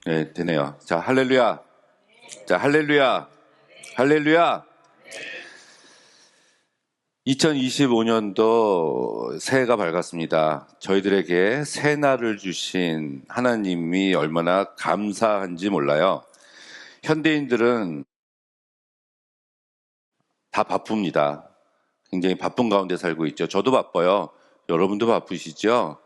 네, 되네요. 자, 할렐루야. 자, 할렐루야. 할렐루야. 2025년도 새해가 밝았습니다. 저희들에게 새날을 주신 하나님이 얼마나 감사한지 몰라요. 현대인들은 다 바쁩니다. 굉장히 바쁜 가운데 살고 있죠. 저도 바빠요. 여러분도 바쁘시죠?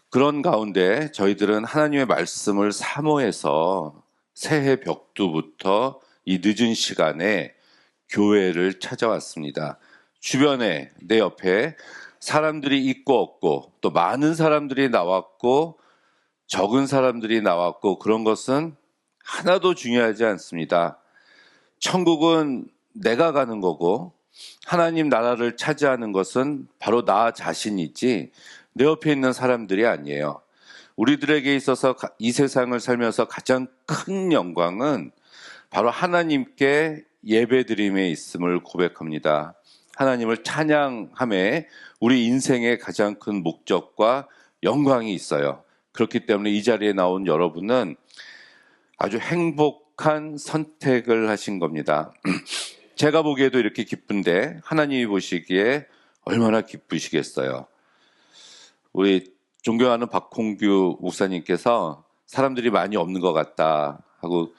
그런 가운데 저희들은 하나님의 말씀을 사모해서 새해 벽두부터 이 늦은 시간에 교회를 찾아왔습니다. 주변에 내 옆에 사람들이 있고 없고 또 많은 사람들이 나왔고 적은 사람들이 나왔고 그런 것은 하나도 중요하지 않습니다. 천국은 내가 가는 거고 하나님 나라를 차지하는 것은 바로 나 자신이지 내 옆에 있는 사람들이 아니에요. 우리들에게 있어서 이 세상을 살면서 가장 큰 영광은 바로 하나님께 예배드림에 있음을 고백합니다. 하나님을 찬양함에 우리 인생의 가장 큰 목적과 영광이 있어요. 그렇기 때문에 이 자리에 나온 여러분은 아주 행복한 선택을 하신 겁니다. 제가 보기에도 이렇게 기쁜데 하나님이 보시기에 얼마나 기쁘시겠어요. 우리 존경하는 박홍규 목사님께서 사람들이 많이 없는 것 같다 하고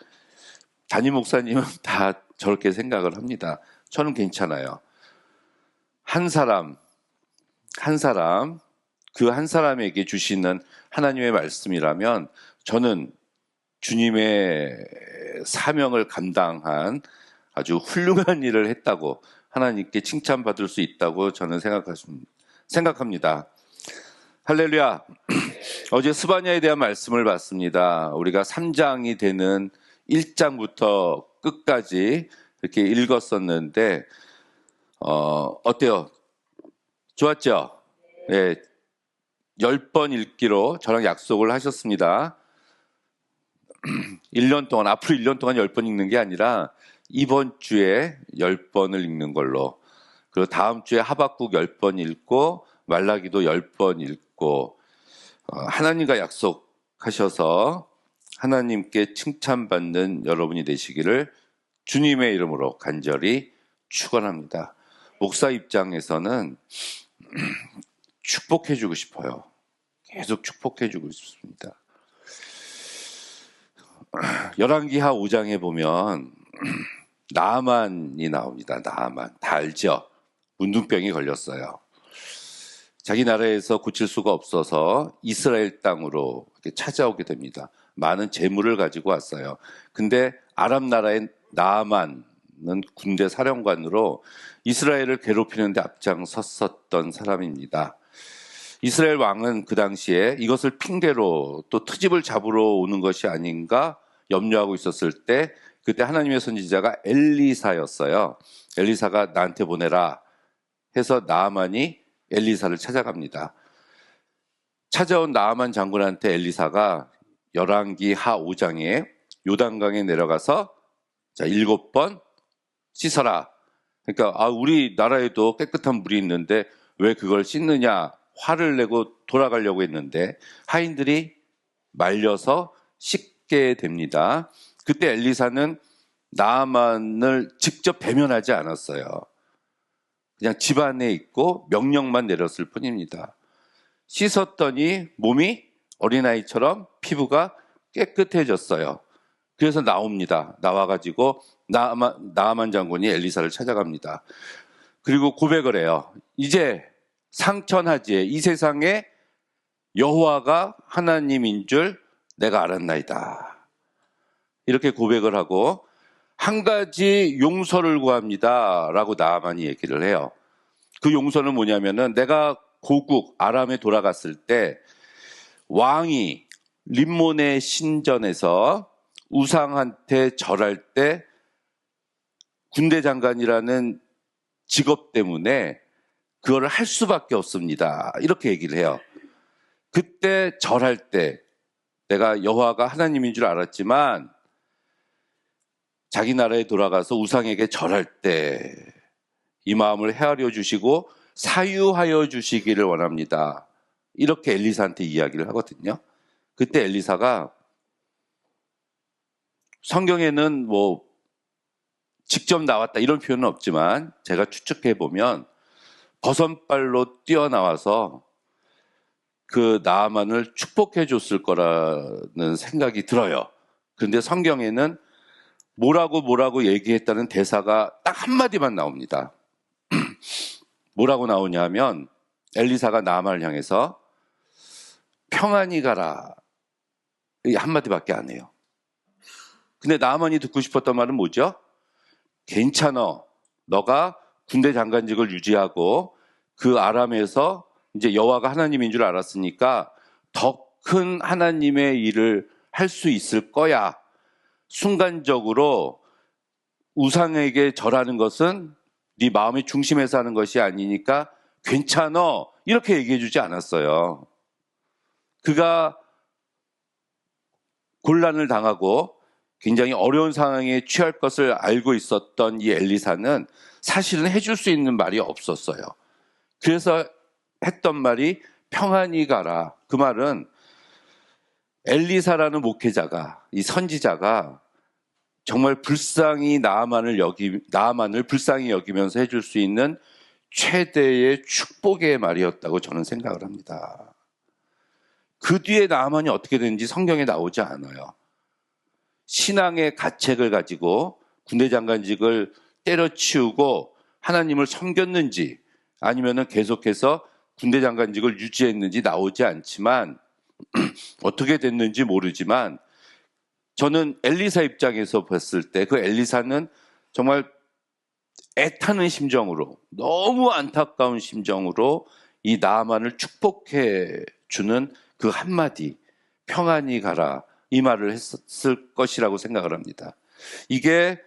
담임 목사님은 다 저렇게 생각을 합니다. 저는 괜찮아요. 한 사람, 그 한 사람에게 주시는 하나님의 말씀이라면 저는 주님의 사명을 감당한 아주 훌륭한 일을 했다고 하나님께 칭찬받을 수 있다고 저는 생각합니다. 할렐루야. 어제 스바냐에 대한 말씀을 봤습니다. 우리가 3장이 되는 1장부터 끝까지 이렇게 읽었었는데 어때요? 좋았죠? 네, 10번 읽기로 저랑 약속을 하셨습니다. 1년 동안, 앞으로 1년 동안 10번 읽는 게 아니라 이번 주에 10번을 읽는 걸로, 그리고 다음 주에 하박국 10번 읽고 말라기도 10번 읽고 하나님과 약속하셔서 하나님께 칭찬받는 여러분이 되시기를 주님의 이름으로 간절히 축원합니다. 목사 입장에서는 축복해주고 싶어요. 계속 축복해주고 싶습니다. 열왕기하 5장에 보면 나아만이 나옵니다. 나아만. 다 알죠? 문둥병이 걸렸어요. 자기 나라에서 고칠 수가 없어서 이스라엘 땅으로 이렇게 찾아오게 됩니다. 많은 재물을 가지고 왔어요. 근데 아람 나라의 나아만은 군대 사령관으로 이스라엘을 괴롭히는 데 앞장섰었던 사람입니다. 이스라엘 왕은 그 당시에 이것을 핑계로 또 트집을 잡으러 오는 것이 아닌가 염려하고 있었을 때 그때 하나님의 선지자가 엘리사였어요. 엘리사가 나한테 보내라 해서 나아만이 엘리사를 찾아갑니다. 찾아온 나아만 장군한테 엘리사가 열왕기하 5장에 요단강에 내려가서 자 7번 씻어라. 그러니까 우리 나라에도 깨끗한 물이 있는데 왜 그걸 씻느냐 화를 내고 돌아가려고 했는데 하인들이 말려서 씻게 됩니다. 그때 엘리사는 나아만을 직접 배면하지 않았어요. 그냥 집안에 있고 명령만 내렸을 뿐입니다. 씻었더니 몸이 어린아이처럼 피부가 깨끗해졌어요. 그래서 나옵니다. 나와가지고 나아만 장군이 엘리사를 찾아갑니다. 그리고 고백을 해요. 이제 상천하지에 이 세상에 여호와가 하나님인 줄 내가 알았나이다. 이렇게 고백을 하고 한 가지 용서를 구합니다 라고 나아만이 얘기를 해요. 그 용서는 뭐냐면은 내가 고국 아람에 돌아갔을 때 왕이 림몬의 신전에서 우상한테 절할 때 군대 장관이라는 직업 때문에 그거를 할 수밖에 없습니다. 이렇게 얘기를 해요. 그때 절할 때 내가 여호와가 하나님인 줄 알았지만 자기 나라에 돌아가서 우상에게 절할 때 이 마음을 헤아려 주시고 사유하여 주시기를 원합니다. 이렇게 엘리사한테 이야기를 하거든요. 그때 엘리사가 성경에는 뭐 직접 나왔다 이런 표현은 없지만 제가 추측해 보면 버선발로 뛰어나와서 그 나아만을 축복해 줬을 거라는 생각이 들어요. 그런데 성경에는 뭐라고 얘기했다는 대사가 딱 한마디만 나옵니다. 뭐라고 나오냐면 엘리사가 나아만을 향해서 평안히 가라 이 한마디밖에 안 해요. 근데 나아만이 듣고 싶었던 말은 뭐죠? 괜찮아. 너가 군대 장관직을 유지하고 그 아람에서 이제 여호와가 하나님인 줄 알았으니까 더 큰 하나님의 일을 할 수 있을 거야. 순간적으로 우상에게 절하는 것은 네 마음의 중심에서 하는 것이 아니니까 괜찮아. 이렇게 얘기해 주지 않았어요. 그가 곤란을 당하고 굉장히 어려운 상황에 처할 것을 알고 있었던 이 엘리사는 사실은 해줄 수 있는 말이 없었어요. 그래서 했던 말이 평안히 가라. 그 말은 엘리사라는 목회자가, 이 선지자가 정말 나아만을 불쌍히 여기면서 해줄 수 있는 최대의 축복의 말이었다고 저는 생각을 합니다. 그 뒤에 나아만이 어떻게 되는지 성경에 나오지 않아요. 신앙의 가책을 가지고 군대 장관직을 때려치우고 하나님을 섬겼는지 아니면은 계속해서 군대 장관직을 유지했는지 나오지 않지만 어떻게 됐는지 모르지만 저는 엘리사 입장에서 봤을 때 그 엘리사는 정말 애타는 심정으로 너무 안타까운 심정으로 이 나아만을 축복해 주는 그 한마디 평안히 가라 이 말을 했을 것이라고 생각을 합니다. 이게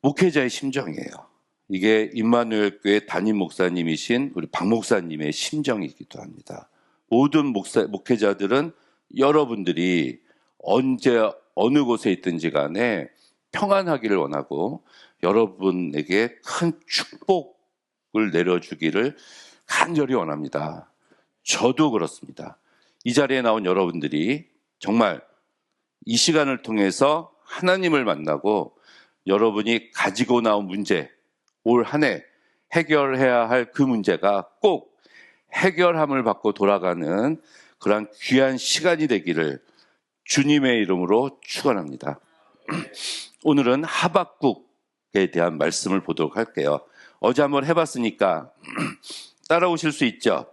목회자의 심정이에요. 이게 임마누엘 교회 담임 목사님이신 우리 박 목사님의 심정이기도 합니다. 모든 목회자들은 여러분들이 언제 어느 곳에 있든지 간에 평안하기를 원하고 여러분에게 큰 축복을 내려주기를 간절히 원합니다. 저도 그렇습니다. 이 자리에 나온 여러분들이 정말 이 시간을 통해서 하나님을 만나고 여러분이 가지고 나온 문제, 올 한 해 해결해야 할 그 문제가 꼭 해결함을 받고 돌아가는 그러한 귀한 시간이 되기를 주님의 이름으로 축원합니다. 오늘은 하박국에 대한 말씀을 보도록 할게요. 어제 한번 해봤으니까 따라오실 수 있죠?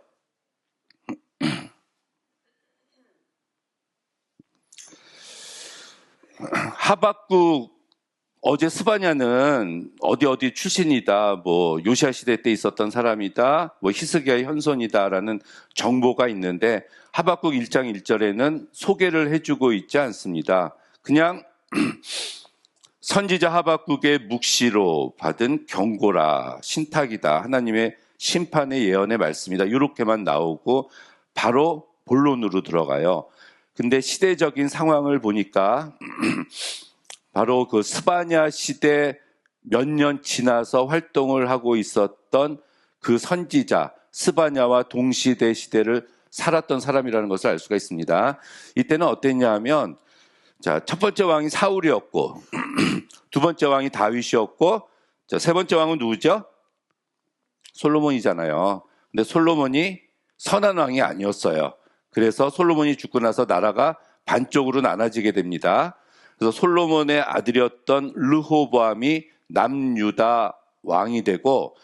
하박국 어제 스바냐는 어디 출신이다, 뭐 요시아 시대 때 있었던 사람이다, 뭐 히스기야의 현손이다라는 정보가 있는데 하박국 1장 1절에는 소개를 해주고 있지 않습니다. 그냥 선지자 하박국의 묵시로 받은 경고라, 신탁이다, 하나님의 심판의 예언의 말씀이다 이렇게만 나오고 바로 본론으로 들어가요. 근데 시대적인 상황을 보니까 바로 그 스바냐 시대 몇 년 지나서 활동을 하고 있었던 그 선지자 스바냐와 동시대 시대를 살았던 사람이라는 것을 알 수가 있습니다. 이때는 어땠냐 하면 자, 첫 번째 왕이 사울이었고 두 번째 왕이 다윗이었고 자, 세 번째 왕은 누구죠? 솔로몬이잖아요. 근데 솔로몬이 선한 왕이 아니었어요. 그래서 솔로몬이 죽고 나서 나라가 반쪽으로 나눠지게 됩니다. 그래서 솔로몬의 아들이었던 르호보암이 남유다 왕이 되고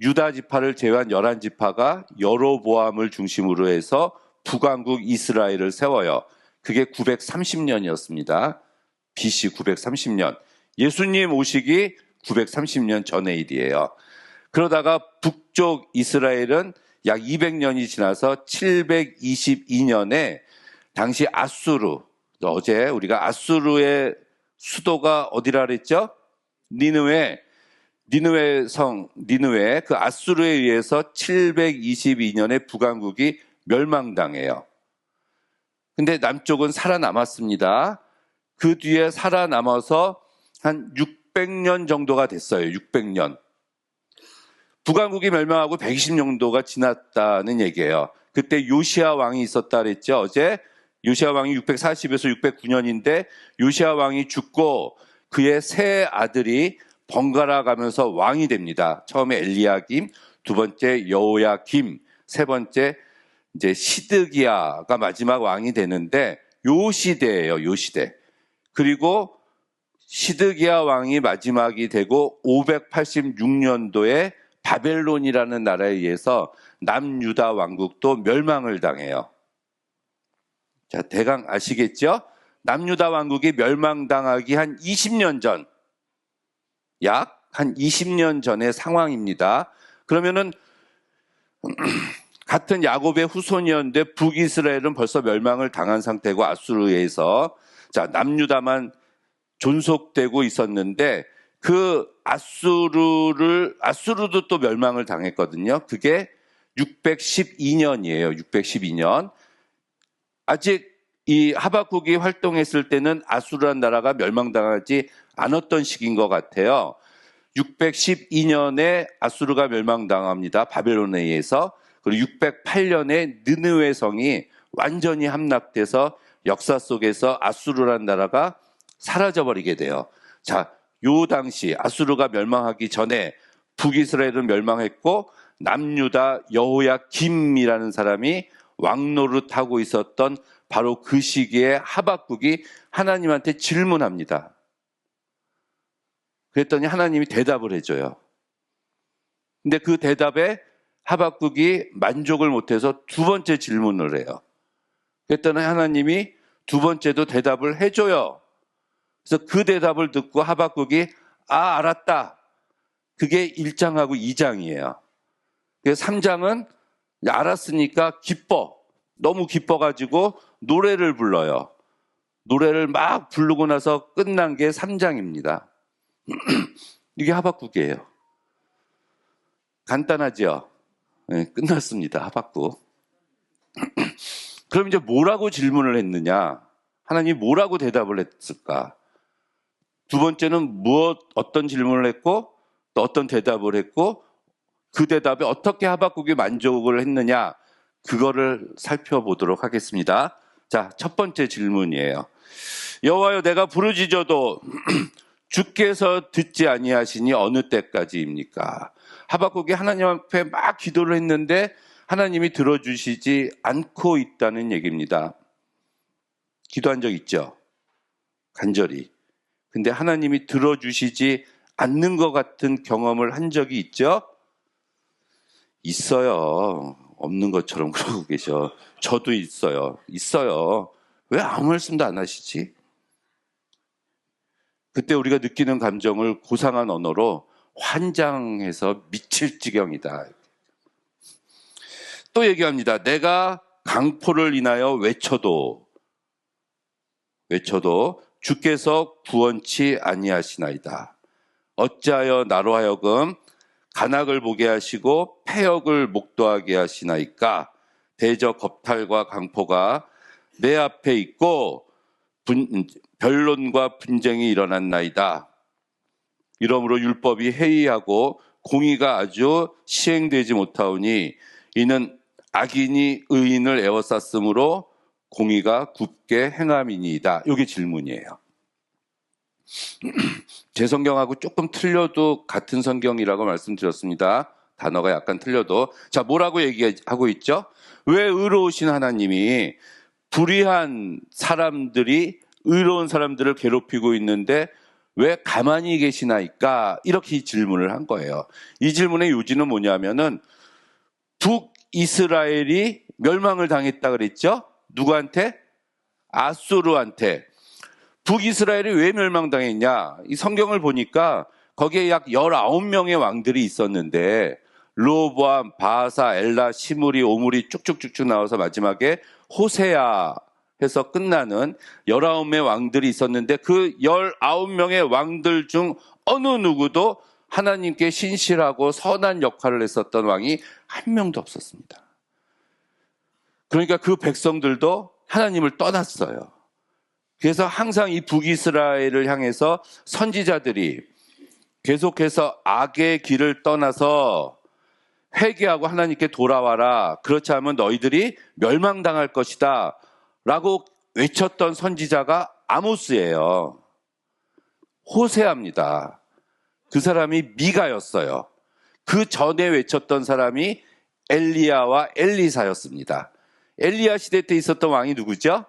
유다 지파를 제외한 11지파가 여로보암을 중심으로 해서 북왕국 이스라엘을 세워요. 그게 930년이었습니다. BC 930년. 예수님 오시기 930년 전의 일이에요. 그러다가 북쪽 이스라엘은 약 200년이 지나서 722년에 당시 아수르, 어제 우리가 아수르의 수도가 어디라 그랬죠? 니느웨 그 아수르에 의해서 722년에 북왕국이 멸망당해요. 근데 남쪽은 살아남았습니다. 그 뒤에 살아남아서 한 600년 정도가 됐어요. 600년. 북왕국이 멸망하고 120년도가 지났다는 얘기예요. 그때 요시야 왕이 있었다 그랬죠. 어제 요시야 왕이 640에서 609년인데 요시야 왕이 죽고 그의 세 아들이 번갈아 가면서 왕이 됩니다. 처음에 엘리야김, 두 번째 여호야김, 세 번째 이제 시드기야가 마지막 왕이 되는데 요 시대예요. 요 시대. 그리고 시드기야 왕이 마지막이 되고 586년도에 바벨론이라는 나라에 의해서 남유다 왕국도 멸망을 당해요. 자, 대강 아시겠죠? 남유다 왕국이 멸망당하기 한 20년 전, 약 한 20년 전의 상황입니다. 그러면은 같은 야곱의 후손이었는데 북이스라엘은 벌써 멸망을 당한 상태고 아수르에 의해서 자, 남유다만 존속되고 있었는데 그 아수르도 또 멸망을 당했거든요. 그게 612년이에요. 612년. 아직 이 하박국이 활동했을 때는 아수르란 나라가 멸망당하지 않았던 시기인 것 같아요. 612년에 아수르가 멸망당합니다. 바벨론에 의해서. 그리고 608년에 느느웨 성이 완전히 함락돼서 역사 속에서 아수르란 나라가 사라져버리게 돼요. 자, 요 당시 아수르가 멸망하기 전에 북이스라엘은 멸망했고 남유다 여호야김이라는 사람이 왕노릇하고 있었던 바로 그 시기에 하박국이 하나님한테 질문합니다. 그랬더니 하나님이 대답을 해줘요. 근데 그 대답에 하박국이 만족을 못해서 두 번째 질문을 해요. 그랬더니 하나님이 두 번째도 대답을 해줘요. 그래서 그 대답을 듣고 하박국이 알았다. 그게 1장하고 2장이에요. 그래서 3장은 알았으니까 기뻐. 너무 기뻐가지고 노래를 불러요. 노래를 막 부르고 나서 끝난 게 3장입니다. 이게 하박국이에요. 간단하죠? 네, 끝났습니다. 하박국. 그럼 이제 뭐라고 질문을 했느냐? 하나님이 뭐라고 대답을 했을까? 두 번째는 어떤 질문을 했고 또 어떤 대답을 했고 그 대답에 어떻게 하박국이 만족을 했느냐? 그거를 살펴보도록 하겠습니다. 자, 첫 번째 질문이에요. 여호와여, 내가 부르짖어도 주께서 듣지 아니하시니 어느 때까지입니까? 하박국이 하나님 앞에 막 기도를 했는데 하나님이 들어주시지 않고 있다는 얘기입니다. 기도한 적 있죠? 간절히. 근데 하나님이 들어주시지 않는 것 같은 경험을 한 적이 있죠? 있어요. 없는 것처럼 그러고 계셔. 저도 있어요. 왜 아무 말씀도 안 하시지? 그때 우리가 느끼는 감정을 고상한 언어로 환장해서 미칠 지경이다. 또 얘기합니다. 내가 강포를 인하여 외쳐도 주께서 구원치 아니하시나이다. 어찌하여 나로 하여금 간악을 보게 하시고 패역을 목도하게 하시나이까? 대저 겁탈과 강포가 내 앞에 있고 변론과 분쟁이 일어났나이다. 이러므로 율법이 해이하고 공의가 아주 시행되지 못하오니 이는 악인이 의인을 에워쌌으므로 공의가 굽게 행함이니이다. 이게 질문이에요. 제 성경하고 조금 틀려도 같은 성경이라고 말씀드렸습니다. 단어가 약간 틀려도. 자, 뭐라고 얘기하고 있죠? 왜 의로우신 하나님이 불의한 사람들이 의로운 사람들을 괴롭히고 있는데 왜 가만히 계시나이까? 이렇게 질문을 한 거예요. 이 질문의 요지는 뭐냐면은 북이스라엘이 멸망을 당했다 그랬죠? 누구한테? 아수르한테. 북이스라엘이 왜 멸망당했냐? 이 성경을 보니까 거기에 약 19명의 왕들이 있었는데 르호보암, 바하사, 엘라, 시므리, 오므리 쭉쭉쭉쭉 나와서 마지막에 호세아 해서 끝나는 19명의 왕들이 있었는데 그 19명의 왕들 중 어느 누구도 하나님께 신실하고 선한 역할을 했었던 왕이 한 명도 없었습니다. 그러니까 그 백성들도 하나님을 떠났어요. 그래서 항상 이 북이스라엘을 향해서 선지자들이 계속해서 악의 길을 떠나서 회개하고 하나님께 돌아와라. 그렇지 않으면 너희들이 멸망당할 것이다 라고 외쳤던 선지자가 아모스예요. 호세아입니다. 그 사람이 미가였어요. 그 전에 외쳤던 사람이 엘리야와 엘리사였습니다. 엘리야 시대 때 있었던 왕이 누구죠?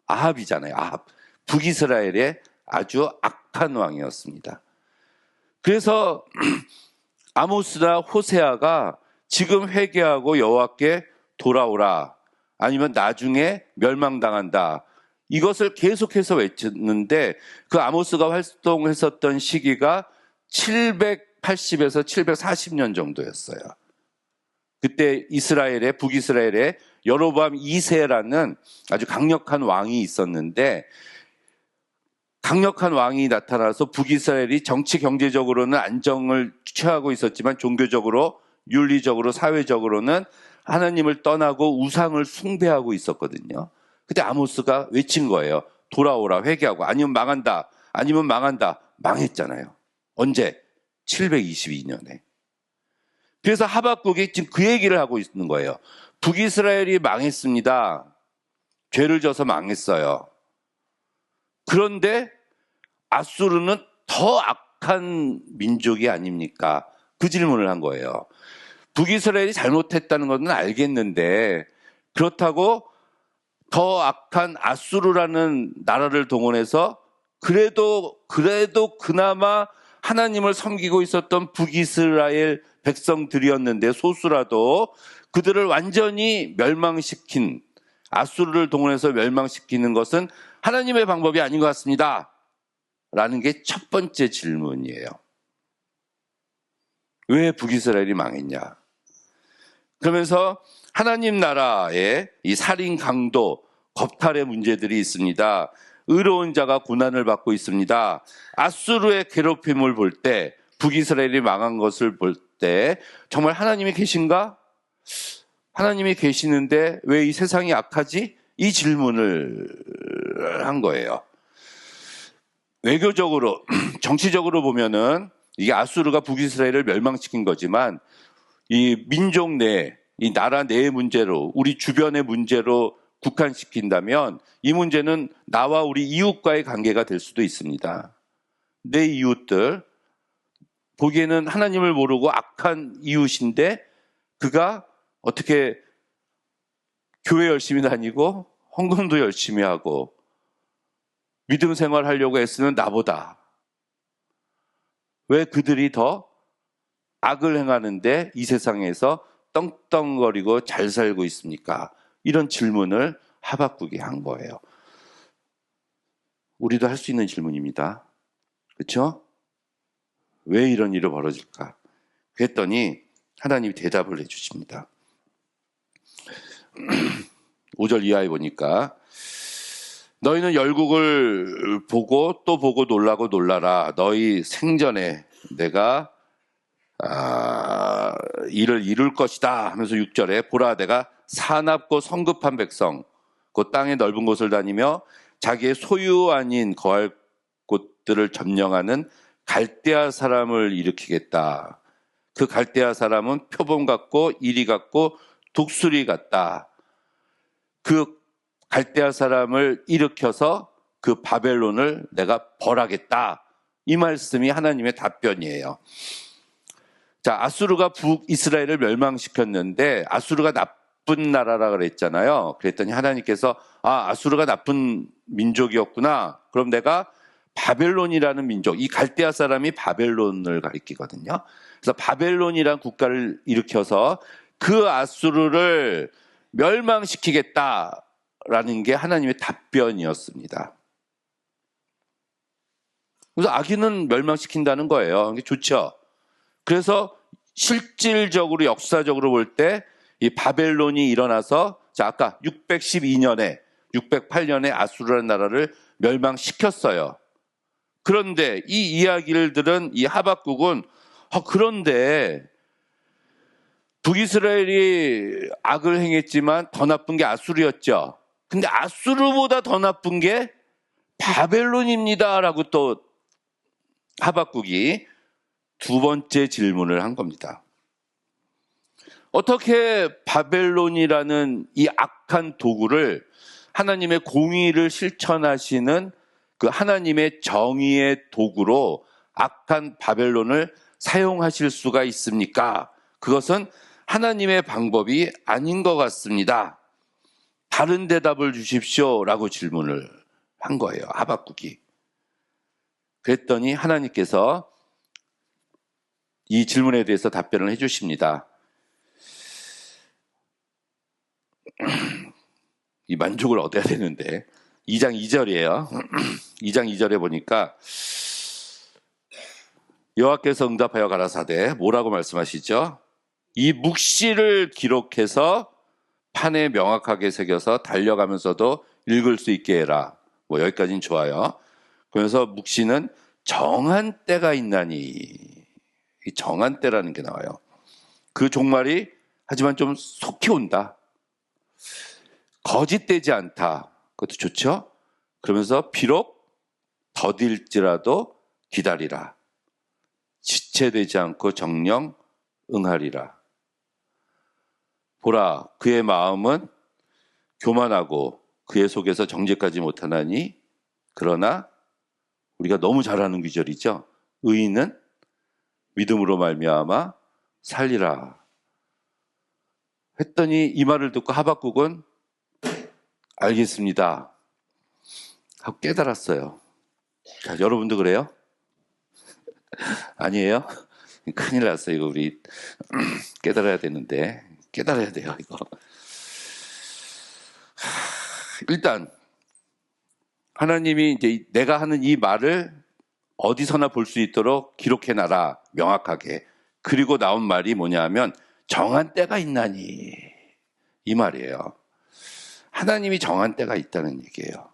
아합이잖아요. 아합. 북이스라엘의 아주 악한 왕이었습니다. 그래서 아모스나 호세아가 지금 회개하고 여호와께 돌아오라, 아니면 나중에 멸망당한다, 이것을 계속해서 외쳤는데, 그 아모스가 활동했었던 시기가 780에서 740년 정도였어요. 그때 북이스라엘에 여로보암 2세라는 아주 강력한 왕이 있었는데, 강력한 왕이 나타나서 북이스라엘이 정치 경제적으로는 안정을 취하고 있었지만 종교적으로, 윤리적으로, 사회적으로는 하나님을 떠나고 우상을 숭배하고 있었거든요. 그때 아모스가 외친 거예요. 돌아오라, 회개하고. 아니면 망한다. 아니면 망한다. 망했잖아요. 언제? 722년에. 그래서 하박국이 지금 그 얘기를 하고 있는 거예요. 북이스라엘이 망했습니다. 죄를 져서 망했어요. 그런데 아수르는 더 악한 민족이 아닙니까? 그 질문을 한 거예요. 북이스라엘이 잘못했다는 것은 알겠는데, 그렇다고 더 악한 아수르라는 나라를 동원해서 그래도 그나마 하나님을 섬기고 있었던 북이스라엘 백성들이었는데, 소수라도 그들을 완전히 멸망시킨, 아수르를 동원해서 멸망시키는 것은 하나님의 방법이 아닌 것 같습니다. 라는 게 첫 번째 질문이에요. 왜 북이스라엘이 망했냐? 그러면서 하나님 나라에 이 살인, 강도, 겁탈의 문제들이 있습니다. 의로운 자가 고난을 받고 있습니다. 아수르의 괴롭힘을 볼 때, 북이스라엘이 망한 것을 볼 때 정말 하나님이 계신가? 하나님이 계시는데 왜 이 세상이 악하지? 이 질문을 한 거예요. 외교적으로, 정치적으로 보면은 이게 아수르가 북이스라엘을 멸망시킨 거지만, 이 민족 내, 이 나라 내의 문제로, 우리 주변의 문제로 국한시킨다면 이 문제는 나와 우리 이웃과의 관계가 될 수도 있습니다. 내 이웃들, 보기에는 하나님을 모르고 악한 이웃인데 그가 어떻게 교회 열심히 다니고 헌금도 열심히 하고 믿음 생활하려고 애쓰는 나보다 왜 그들이 더 악을 행하는데 이 세상에서 떵떵거리고 잘 살고 있습니까? 이런 질문을 하박국이 한 거예요. 우리도 할 수 있는 질문입니다. 그렇죠? 왜 이런 일이 벌어질까? 그랬더니 하나님이 대답을 해주십니다. 5절 이하에 보니까, 너희는 열국을 보고 또 보고 놀라고 놀라라. 너희 생전에 내가 이를 이룰 것이다 하면서 6절에, 보라, 내가 사납고 성급한 백성, 그 땅의 넓은 곳을 다니며 자기의 소유 아닌 거할 곳들을 점령하는 갈대아 사람을 일으키겠다. 그 갈대아 사람은 표범 같고 이리 같고 독수리 같다. 그 갈대아 사람을 일으켜서 그 바벨론을 내가 벌하겠다. 이 말씀이 하나님의 답변이에요. 자, 아수르가 북이스라엘을 멸망시켰는데 아수르가 나쁜 나라라 그랬잖아요. 그랬더니 하나님께서 아수르가 나쁜 민족이었구나. 그럼 내가 바벨론이라는 민족, 이 갈대아 사람이 바벨론을 가리키거든요. 그래서 바벨론이라는 국가를 일으켜서 그 아수르를 멸망시키겠다라는 게 하나님의 답변이었습니다. 그래서 악인은 멸망시킨다는 거예요. 이게 좋죠. 그래서 실질적으로 역사적으로 볼 때 이 바벨론이 일어나서, 자, 아까 608년에 아수르라는 나라를 멸망시켰어요. 그런데 이 이야기를 들은 이 하박국은 그런데 북이스라엘이 악을 행했지만 더 나쁜 게 아수르였죠. 근데 아수르보다 더 나쁜 게 바벨론입니다라고 또 하박국이 두 번째 질문을 한 겁니다. 어떻게 바벨론이라는 이 악한 도구를 하나님의 공의를 실천하시는 그 하나님의 정의의 도구로 악한 바벨론을 사용하실 수가 있습니까? 그것은 하나님의 방법이 아닌 것 같습니다. 다른 대답을 주십시오 라고 질문을 한 거예요, 하박국이. 그랬더니 하나님께서 이 질문에 대해서 답변을 해주십니다. 이 만족을 얻어야 되는데 2장 2절이에요. 2장 2절에 보니까 여호와께서 응답하여 가라사대 뭐라고 말씀하시죠? 이 묵시를 기록해서 판에 명확하게 새겨서 달려가면서도 읽을 수 있게 해라. 뭐 여기까지는 좋아요. 그러면서 묵시는 정한 때가 있나니, 이 정한 때라는 게 나와요. 그 종말이 하지만 좀 속히 온다. 거짓되지 않다. 그것도 좋죠? 그러면서 비록 더딜지라도 기다리라. 지체되지 않고 정령 응하리라. 보라, 그의 마음은 교만하고 그의 속에서 정죄까지 못하나니, 그러나 우리가 너무 잘 아는 구절이죠. 의인은 믿음으로 말미암아 살리라. 했더니 이 말을 듣고 하박국은 알겠습니다 하고 깨달았어요. 자, 여러분도 그래요? 아니에요? 큰일 났어요. 이거 우리 깨달아야 되는데. 깨달아야 돼요, 이거. 일단 하나님이 이제 내가 하는 이 말을 어디서나 볼 수 있도록 기록해놔라, 명확하게. 그리고 나온 말이 뭐냐면 정한 때가 있나니, 이 말이에요. 하나님이 정한 때가 있다는 얘기예요.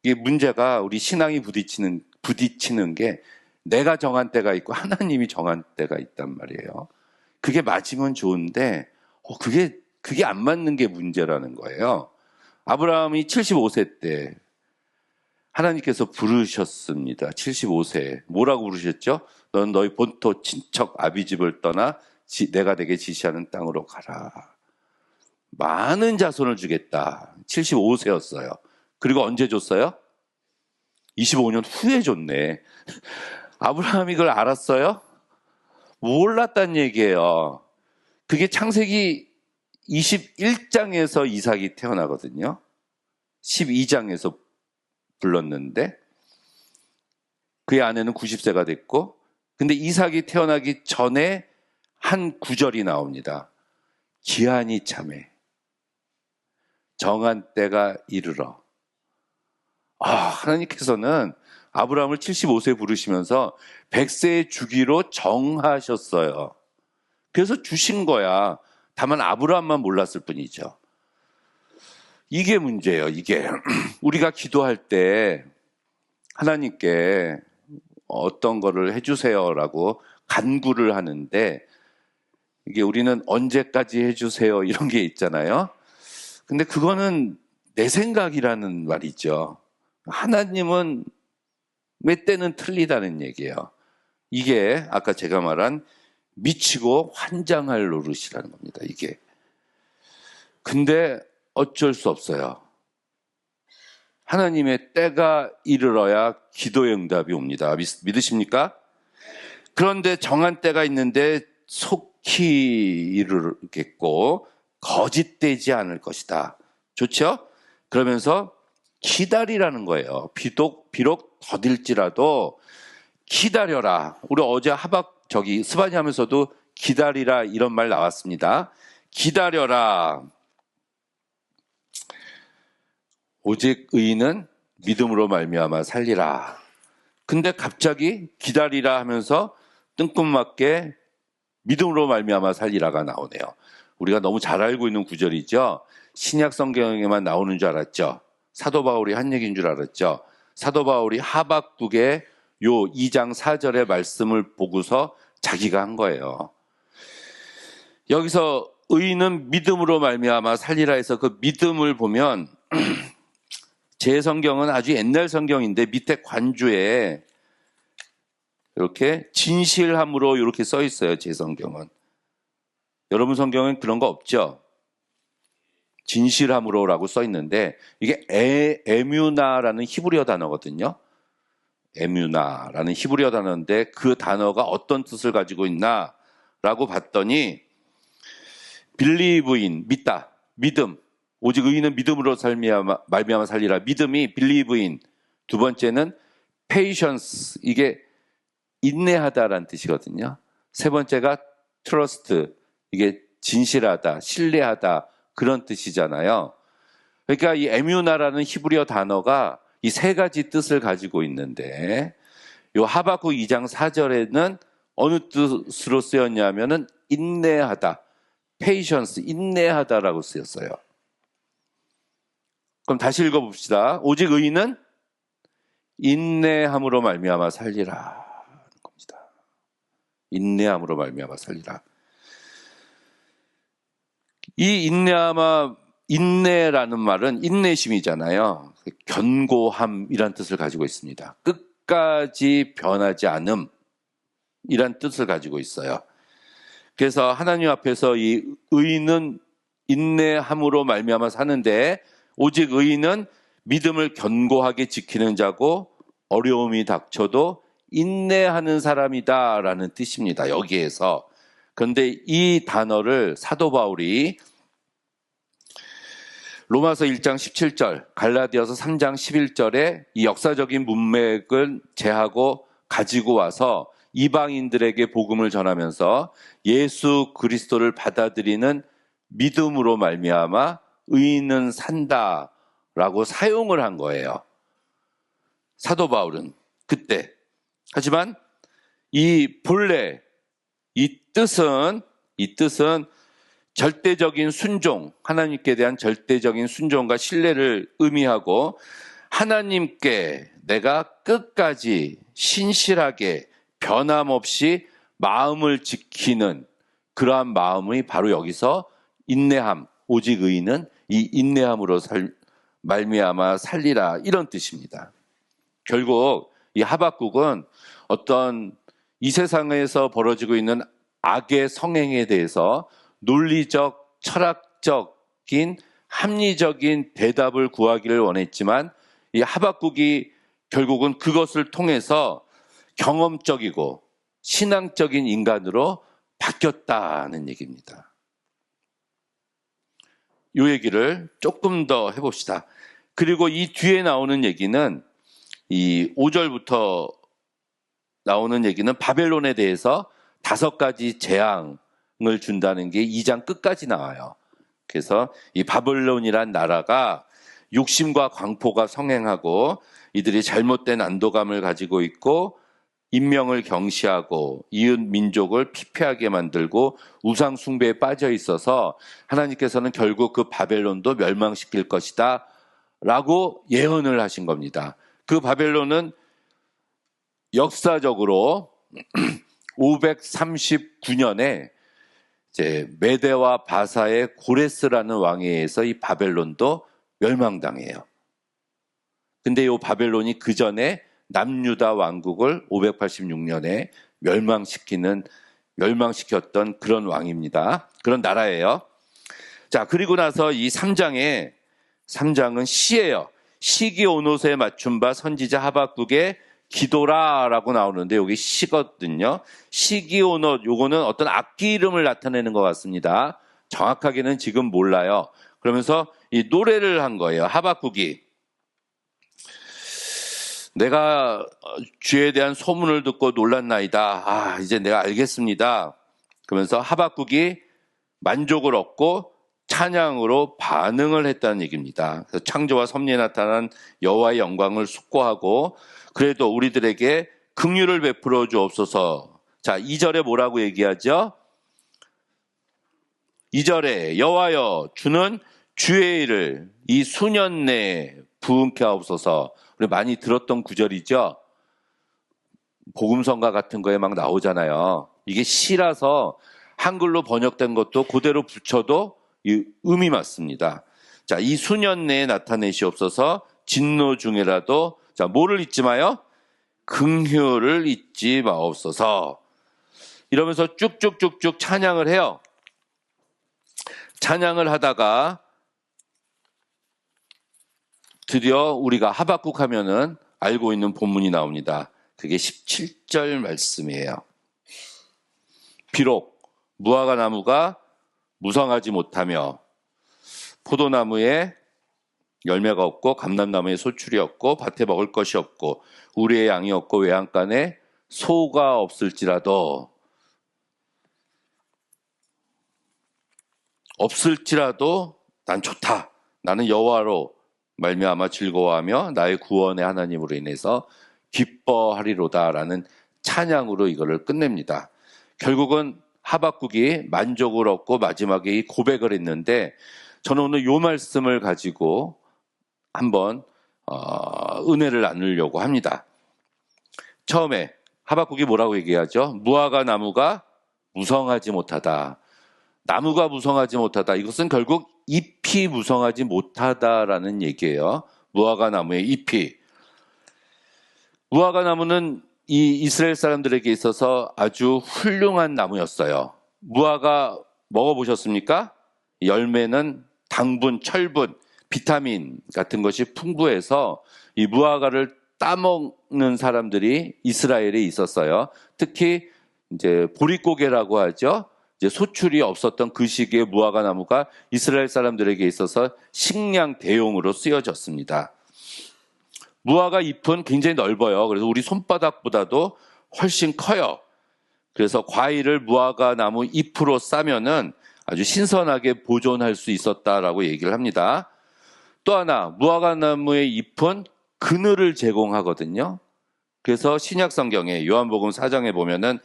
이게 문제가 우리 신앙이 부딪히는 게 내가 정한 때가 있고 하나님이 정한 때가 있단 말이에요. 그게 맞으면 좋은데 그게 안 맞는 게 문제라는 거예요. 아브라함이 75세 때 하나님께서 부르셨습니다. 75세. 뭐라고 부르셨죠? 넌 너희 본토 친척 아비집을 떠나 내가 내게 지시하는 땅으로 가라. 많은 자손을 주겠다. 75세였어요. 그리고 언제 줬어요? 25년 후에 줬네. 아브라함이 그걸 알았어요? 몰랐단 얘기예요. 그게 창세기 21장에서 이삭이 태어나거든요. 12장에서 불렀는데 그의 아내는 90세가 됐고, 근데 이삭이 태어나기 전에 한 구절이 나옵니다. 기한이 참해 정한 때가 이르러. 하나님께서는 아브라함을 75세 부르시면서 100세에 주기로 정하셨어요. 그래서 주신 거야. 다만 아브라함만 몰랐을 뿐이죠. 이게 문제예요. 이게 우리가 기도할 때 하나님께 어떤 거를 해주세요라고 간구를 하는데, 이게 우리는 언제까지 해주세요 이런 게 있잖아요. 근데 그거는 내 생각이라는 말이죠. 하나님은 몇 때는 틀리다는 얘기예요. 이게 아까 제가 말한 미치고 환장할 노릇이라는 겁니다. 이게. 근데 어쩔 수 없어요. 하나님의 때가 이르러야 기도의 응답이 옵니다. 믿으십니까? 그런데 정한 때가 있는데 속히 이르겠고 거짓되지 않을 것이다. 좋죠? 그러면서 기다리라는 거예요. 비록 더딜지라도 기다려라. 우리 어제 스바니 하면서도 기다리라 이런 말 나왔습니다. 기다려라. 오직 의인은 믿음으로 말미암아 살리라. 근데 갑자기 기다리라 하면서 뜬금맞게 믿음으로 말미암아 살리라가 나오네요. 우리가 너무 잘 알고 있는 구절이죠. 신약 성경에만 나오는 줄 알았죠. 사도 바울이 한 얘기인 줄 알았죠. 사도 바울이 하박국의 요 2장 4절의 말씀을 보고서 자기가 한 거예요. 여기서 의인은 믿음으로 말미암아 살리라 해서 그 믿음을 보면 제 성경은 아주 옛날 성경인데 밑에 관주에 이렇게 진실함으로 이렇게 써 있어요. 제 성경은. 여러분 성경엔 그런 거 없죠? 진실함으로라고 써 있는데 이게 에뮤나라는 히브리어 단어거든요. 에뮤나라는 히브리어 단어인데 그 단어가 어떤 뜻을 가지고 있나라고 봤더니 believe인 믿다, 믿음, 오직 의인은 믿음으로 말미암아 살리라. 믿음이 believe인. 두 번째는 patience, 이게 인내하다라는 뜻이거든요. 세 번째가 trust, 이게 진실하다, 신뢰하다 그런 뜻이잖아요. 그러니까 이 에뮤나라는 히브리어 단어가 이 세 가지 뜻을 가지고 있는데 요 하박국 2장 4절에는 어느 뜻으로 쓰였냐면은 인내하다, patience, 인내하다라고 쓰였어요. 그럼 다시 읽어봅시다. 오직 의인은 인내함으로 말미암아 살리라. 겁니다. 인내함으로 말미암아 살리라. 이 인내라는 말은 인내심이잖아요. 견고함이란 뜻을 가지고 있습니다. 끝까지 변하지 않음 이란 뜻을 가지고 있어요. 그래서 하나님 앞에서 이 의인은 인내함으로 말미암아 사는데 오직 의인은 믿음을 견고하게 지키는 자고 어려움이 닥쳐도 인내하는 사람이다라는 뜻입니다. 여기에서. 그런데 이 단어를 사도 바울이 로마서 1장 17절, 갈라디아서 3장 11절에 이 역사적인 문맥을 제하고 가지고 와서 이방인들에게 복음을 전하면서 예수 그리스도를 받아들이는 믿음으로 말미암아 의인은 산다라고 사용을 한 거예요. 사도 바울은 그때. 하지만 이 본래 이 뜻은 절대적인 순종, 하나님께 대한 절대적인 순종과 신뢰를 의미하고 하나님께 내가 끝까지 신실하게 변함없이 마음을 지키는 그러한 마음이 바로 여기서 인내함, 오직 의인은 이 인내함으로 말미암아 살리라 이런 뜻입니다. 결국 이 하박국은 어떤 이 세상에서 벌어지고 있는 악의 성행에 대해서 논리적, 철학적인, 합리적인 대답을 구하기를 원했지만 이 하박국이 결국은 그것을 통해서 경험적이고 신앙적인 인간으로 바뀌었다는 얘기입니다. 이 얘기를 조금 더 해봅시다. 그리고 이 뒤에 나오는 얘기는 이 5절부터 나오는 얘기는 바벨론에 대해서 5가지 재앙을 준다는 게 2장 끝까지 나와요. 그래서 이 바벨론이란 나라가 욕심과 광포가 성행하고 이들이 잘못된 안도감을 가지고 있고 인명을 경시하고 이웃 민족을 피폐하게 만들고 우상 숭배에 빠져 있어서 하나님께서는 결국 그 바벨론도 멸망시킬 것이다 라고 예언을 하신 겁니다. 그 바벨론은 역사적으로 539년에 이제 메대와 바사의 고레스라는 왕에 의해서 이 바벨론도 멸망당해요. 근데 이 바벨론이 그 전에 남유다 왕국을 586년에 멸망시켰던 그런 왕입니다. 그런 나라예요. 자, 그리고 나서 이 3장은 시예요. 시기 온옷에 맞춘 바 선지자 하박국의 기도라라고 나오는데 여기 시거든요. 시기 온옷, 요거는 어떤 악기 이름을 나타내는 것 같습니다. 정확하게는 지금 몰라요. 그러면서 이 노래를 한 거예요. 하박국이. 내가 주에 대한 소문을 듣고 놀랐나이다. 이제 내가 알겠습니다. 그러면서 하박국이 만족을 얻고 찬양으로 반응을 했다는 얘기입니다. 그래서 창조와 섭리에 나타난 여호와의 영광을 숙고하고 그래도 우리들에게 긍휼을 베풀어 주옵소서. 자, 2절에 뭐라고 얘기하죠? 2절에 여호와여 주는 주의 일을 이 수년 내에 부응케 하옵소서. 우리 많이 들었던 구절이죠. 복음성가 같은 거에 막 나오잖아요. 이게 시라서 한글로 번역된 것도 그대로 붙여도 이 음이 맞습니다. 자, 이 수년 내에 나타내시옵소서. 진노 중에라도 자, 뭐를 잊지 마요? 긍휼을 잊지 마옵소서. 이러면서 쭉쭉쭉쭉 찬양을 해요. 찬양을 하다가 드디어 우리가 하박국 하면은 알고 있는 본문이 나옵니다. 그게 17절 말씀이에요. 비록 무화과 나무가 무성하지 못하며 포도나무에 열매가 없고 감람나무에 소출이 없고 밭에 먹을 것이 없고 우리의 양이 없고 외양간에 소가 없을지라도 난 좋다. 나는 여호와로 말미암아 즐거워하며 나의 구원의 하나님으로 인해서 기뻐하리로다라는 찬양으로 이거를 끝냅니다. 결국은 하박국이 만족을 얻고 마지막에 이 고백을 했는데 저는 오늘 이 말씀을 가지고 한번 은혜를 나누려고 합니다. 처음에 하박국이 뭐라고 얘기하죠? 무화과 나무가 무성하지 못하다. 나무가 무성하지 못하다. 이것은 결국 잎이 무성하지 못하다라는 얘기예요. 무화과 나무의 잎이. 무화과 나무는 이 이스라엘 사람들에게 있어서 아주 훌륭한 나무였어요. 무화과 먹어보셨습니까? 열매는 당분, 철분, 비타민 같은 것이 풍부해서 이 무화과를 따먹는 사람들이 이스라엘에 있었어요. 특히 이제 보릿고개라고 하죠. 이제 소출이 없었던 그 시기에 무화과 나무가 이스라엘 사람들에게 있어서 식량 대용으로 쓰여졌습니다. 무화과 잎은 굉장히 넓어요. 그래서 우리 손바닥보다도 훨씬 커요. 그래서 과일을 무화과 나무 잎으로 싸면은 아주 신선하게 보존할 수 있었다라고 얘기를 합니다. 또 하나, 무화과 나무의 잎은 그늘을 제공하거든요. 그래서 신약 성경에 요한복음 4장에 보면은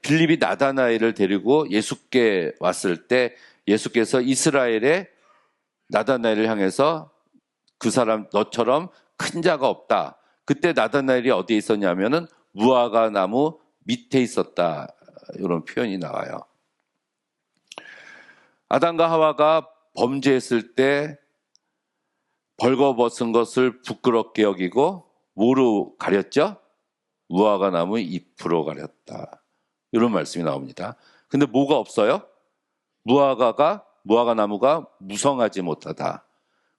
빌립이 나다나엘을 데리고 예수께 왔을 때 예수께서 이스라엘의 나다나엘을 향해서 그 사람 너처럼 큰 자가 없다. 그때 나다나엘이 어디에 있었냐면은 무화과 나무 밑에 있었다. 이런 표현이 나와요. 아담과 하와가 범죄했을 때 벌거벗은 것을 부끄럽게 여기고 뭐로 가렸죠? 무화과 나무 잎으로 가렸다. 이런 말씀이 나옵니다. 근데 뭐가 없어요? 무화과 나무가 무성하지 못하다.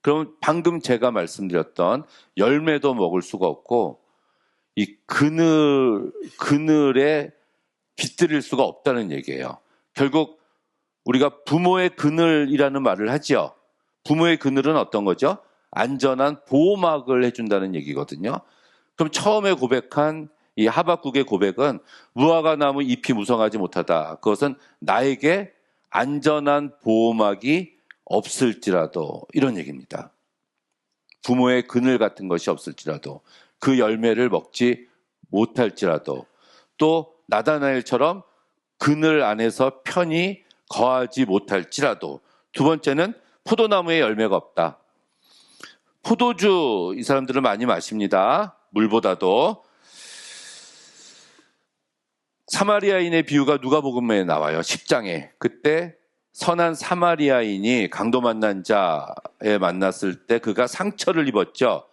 그럼 방금 제가 말씀드렸던 열매도 먹을 수가 없고 이 그늘에 깃들일 수가 없다는 얘기예요. 결국 우리가 부모의 그늘이라는 말을 하죠. 부모의 그늘은 어떤 거죠? 안전한 보호막을 해준다는 얘기거든요. 그럼 처음에 고백한 이 하박국의 고백은 무화과 나무 잎이 무성하지 못하다. 그것은 나에게 안전한 보호막이 없을지라도 이런 얘기입니다. 부모의 그늘 같은 것이 없을지라도 그 열매를 먹지 못할지라도 또 나다나엘처럼 그늘 안에서 편히 거하지 못할지라도 두 번째는 포도나무에 열매가 없다. 포도주 이 사람들은 많이 마십니다. 물보다도. 사마리아인의 비유가 누가복음에 나와요. 10장에. 그때 선한 사마리아인이 강도 만난 자에 만났을 때 그가 상처를 입었죠.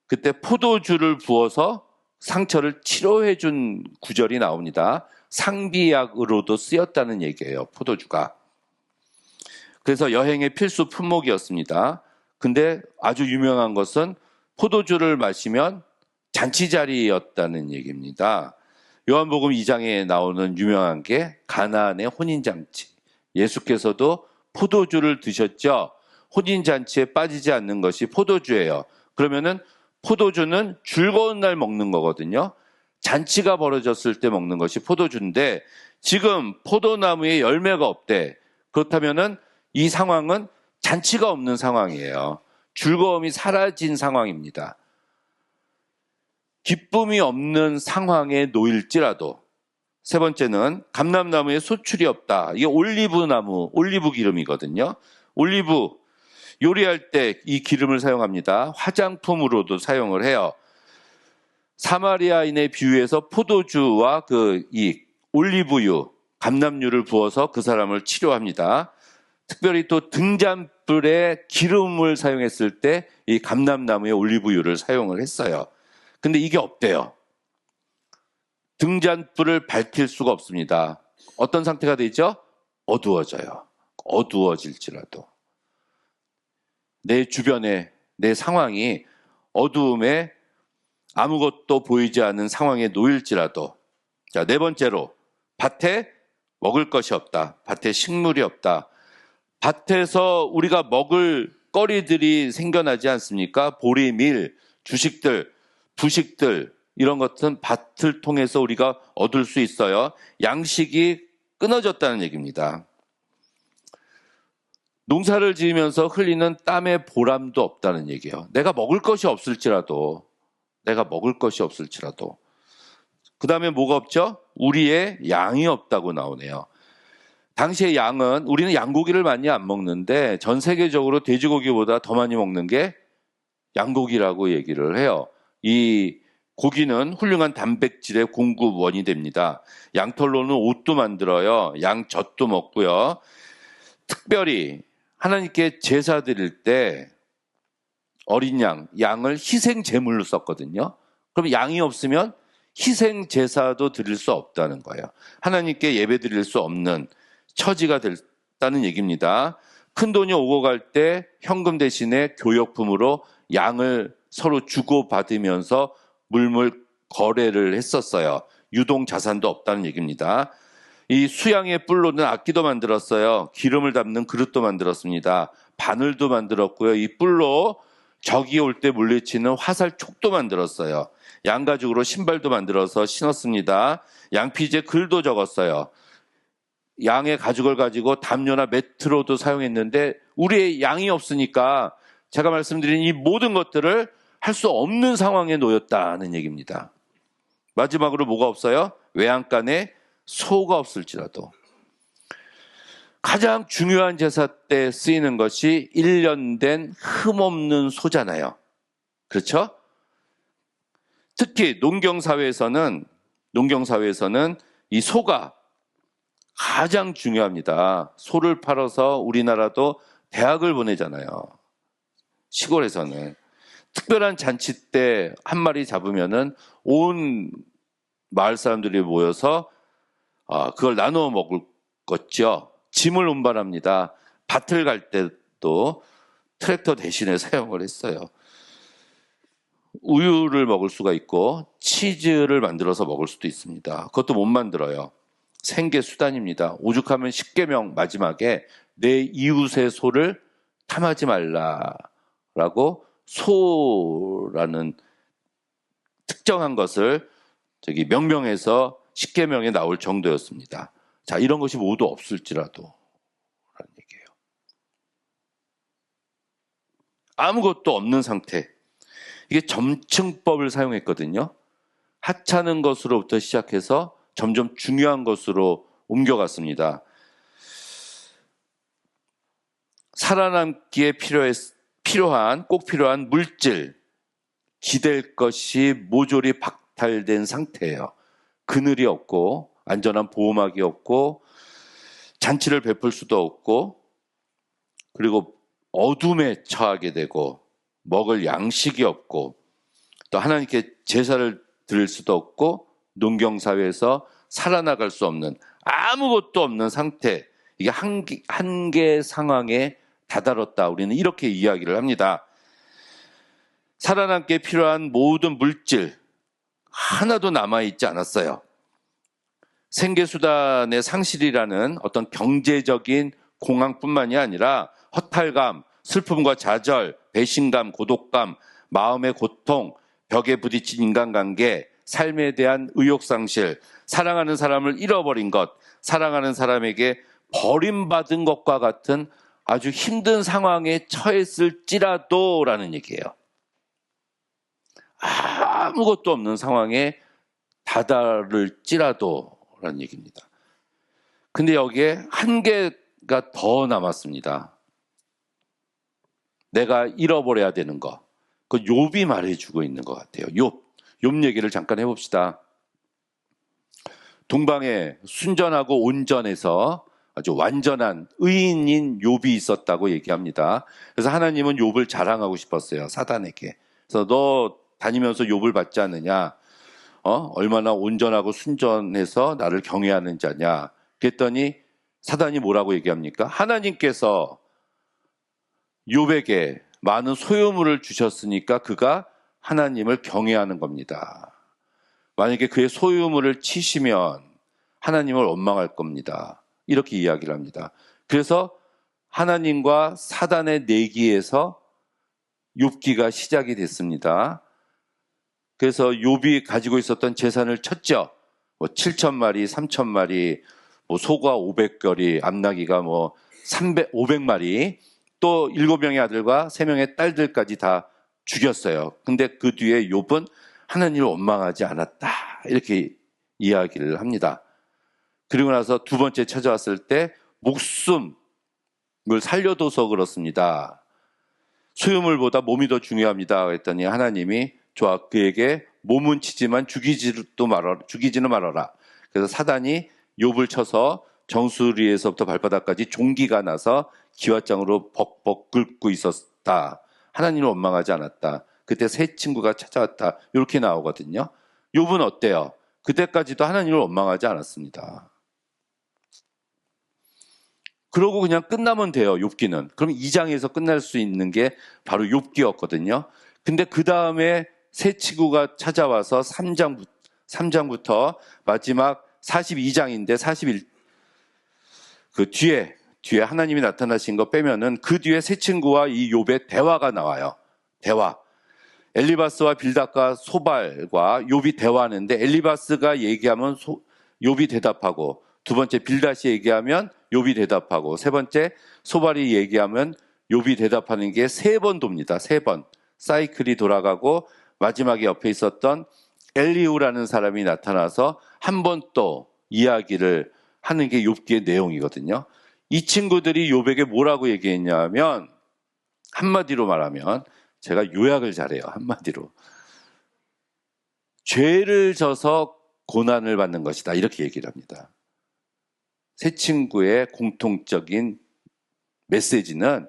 그때 포도주를 부어서 상처를 치료해 준 구절이 나옵니다. 상비약으로도 쓰였다는 얘기예요. 포도주가. 그래서 여행의 필수 품목이었습니다. 근데 아주 유명한 것은 포도주를 마시면 잔치자리였다는 얘기입니다. 요한복음 2장에 나오는 유명한 게 가나안의 혼인잔치. 예수께서도 포도주를 드셨죠. 혼인잔치에 빠지지 않는 것이 포도주예요. 그러면은 포도주는 즐거운 날 먹는 거거든요. 잔치가 벌어졌을 때 먹는 것이 포도주인데 지금 포도나무에 열매가 없대. 그렇다면은 이 상황은 잔치가 없는 상황이에요. 즐거움이 사라진 상황입니다. 기쁨이 없는 상황에 놓일지라도. 세 번째는 감람나무에 소출이 없다. 이게 올리브 기름이거든요. 올리브 요리할 때 이 기름을 사용합니다. 화장품으로도 사용을 해요. 사마리아인의 비유에서 포도주와 이 올리브유, 감람유를 부어서 그 사람을 치료합니다. 특별히 또 등잔불에 기름을 사용했을 때 이 감람나무의 올리브유를 사용을 했어요. 근데 이게 없대요. 등잔불을 밝힐 수가 없습니다. 어떤 상태가 되죠? 어두워져요. 어두워질지라도. 내 주변에 내 상황이 어두움에 아무것도 보이지 않는 상황에 놓일지라도, 자, 네 번째로, 밭에 먹을 것이 없다. 밭에 식물이 없다. 밭에서 우리가 먹을 거리들이 생겨나지 않습니까? 보리, 밀, 주식들, 부식들, 이런 것은 밭을 통해서 우리가 얻을 수 있어요. 양식이 끊어졌다는 얘기입니다. 농사를 지으면서 흘리는 땀의 보람도 없다는 얘기예요. 내가 먹을 것이 없을지라도. 그 다음에 뭐가 없죠? 우리의 양이 없다고 나오네요. 당시의 양은, 우리는 양고기를 많이 안 먹는데 전 세계적으로 돼지고기보다 더 많이 먹는 게 양고기라고 얘기를 해요. 이 고기는 훌륭한 단백질의 공급원이 됩니다. 양털로는 옷도 만들어요. 양젖도 먹고요. 특별히 하나님께 제사 드릴 때 어린 양을 희생 제물로 썼거든요. 그럼 양이 없으면 희생 제사도 드릴 수 없다는 거예요. 하나님께 예배 드릴 수 없는 처지가 됐다는 얘기입니다. 큰돈이 오고 갈 때 현금 대신에 교역품으로 양을 서로 주고받으면서 물물 거래를 했었어요. 유동 자산도 없다는 얘기입니다. 이 수양의 뿔로는 악기도 만들었어요. 기름을 담는 그릇도 만들었습니다. 바늘도 만들었고요. 이 뿔로 적이 올 때 물리치는 화살촉도 만들었어요. 양가죽으로 신발도 만들어서 신었습니다. 양피지에 글도 적었어요. 양의 가죽을 가지고 담요나 매트로도 사용했는데 우리의 양이 없으니까 제가 말씀드린 이 모든 것들을 할 수 없는 상황에 놓였다는 얘기입니다. 마지막으로 뭐가 없어요? 외양간에 소가 없을지라도. 가장 중요한 제사 때 쓰이는 것이 1년 된 흠없는 소잖아요. 그렇죠? 특히 농경사회에서는 이 소가 가장 중요합니다. 소를 팔아서 우리나라도 대학을 보내잖아요. 시골에서는. 특별한 잔치 때 한 마리 잡으면은 온 마을 사람들이 모여서 그걸 나누어 먹을 거죠. 짐을 운반합니다. 밭을 갈 때도 트랙터 대신에 사용을 했어요. 우유를 먹을 수가 있고 치즈를 만들어서 먹을 수도 있습니다. 그것도 못 만들어요. 생계 수단입니다. 오죽하면 십계명 마지막에 내 이웃의 소를 탐하지 말라라고 소라는 특정한 것을 명명해서 십계명에 나올 정도였습니다. 자, 이런 것이 모두 없을지라도 라는 얘기예요. 아무것도 없는 상태. 이게 점층법을 사용했거든요. 하찮은 것으로부터 시작해서 점점 중요한 것으로 옮겨갔습니다. 살아남기에 꼭 필요한 물질, 기댈 것이 모조리 박탈된 상태예요. 그늘이 없고 안전한 보호막이 없고 잔치를 베풀 수도 없고 그리고 어둠에 처하게 되고 먹을 양식이 없고 또 하나님께 제사를 드릴 수도 없고 농경사회에서 살아나갈 수 없는 아무것도 없는 상태. 이게 한계 상황에 다다랐다. 우리는 이렇게 이야기를 합니다. 살아남기에 필요한 모든 물질 하나도 남아있지 않았어요. 생계수단의 상실이라는 어떤 경제적인 공황뿐만이 아니라 허탈감, 슬픔과 좌절, 배신감, 고독감, 마음의 고통, 벽에 부딪힌 인간관계, 삶에 대한 의욕상실, 사랑하는 사람을 잃어버린 것, 사랑하는 사람에게 버림받은 것과 같은 아주 힘든 상황에 처했을지라도 라는 얘기예요. 아무것도 없는 상황에 다다를지라도 라는 얘기입니다. 근데 여기에 한계가 더 남았습니다. 내가 잃어버려야 되는 거. 그 욥이 말해주고 있는 것 같아요. 욥 얘기를 잠깐 해봅시다. 동방에 순전하고 온전해서 아주 완전한 의인인 욥이 있었다고 얘기합니다. 그래서 하나님은 욥을 자랑하고 싶었어요. 사단에게. 그래서 너 다니면서 욥을 받지 않느냐? 얼마나 온전하고 순전해서 나를 경외하는 자냐? 그랬더니 사단이 뭐라고 얘기합니까? 하나님께서 욥에게 많은 소유물을 주셨으니까 그가 하나님을 경외하는 겁니다. 만약에 그의 소유물을 치시면 하나님을 원망할 겁니다. 이렇게 이야기를 합니다. 그래서 하나님과 사단의 내기에서 욥기가 시작이 됐습니다. 그래서 욥이 가지고 있었던 재산을 쳤죠. 7,000마리, 3,000마리, 소가 500거리, 암나기가 500마리, 또 7명의 아들과 3명의 딸들까지 다 죽였어요. 근데 그 뒤에 욥은 하나님을 원망하지 않았다. 이렇게 이야기를 합니다. 그리고 나서 두 번째 찾아왔을 때 목숨을 살려둬서 그렇습니다. 소유물보다 몸이 더 중요합니다. 했더니 하나님이 좋아, 그에게 몸은 치지만 죽이지는 말아라. 그래서 사단이 욥을 쳐서 정수리에서부터 발바닥까지 종기가 나서 기왓장으로 벅벅 긁고 있었다. 하나님을 원망하지 않았다. 그때 새 친구가 찾아왔다. 이렇게 나오거든요. 욥은 어때요? 그때까지도 하나님을 원망하지 않았습니다. 그러고 그냥 끝나면 돼요, 욥기는. 그럼 2장에서 끝날 수 있는 게 바로 욥기였거든요. 근데 그 다음에 새 친구가 찾아와서 3장부터 마지막 42장인데 41, 뒤에 하나님이 나타나신 거 빼면은 그 뒤에 새 친구와 이 욥의 대화가 나와요. 대화. 엘리바스와 빌닷과 소발과 욥이 대화하는데 엘리바스가 얘기하면 욥이 대답하고, 두 번째 빌닷이 얘기하면 욥이 대답하고, 세 번째 소발이 얘기하면 욥이 대답하는 게 세 번 돕니다. 3번. 사이클이 돌아가고 마지막에 옆에 있었던 엘리후라는 사람이 나타나서 한 번 또 이야기를 하는 게 욥기의 내용이거든요. 이 친구들이 욥에게 뭐라고 얘기했냐면, 한마디로 말하면, 제가 요약을 잘해요. 한마디로. 죄를 져서 고난을 받는 것이다. 이렇게 얘기를 합니다. 새 친구의 공통적인 메시지는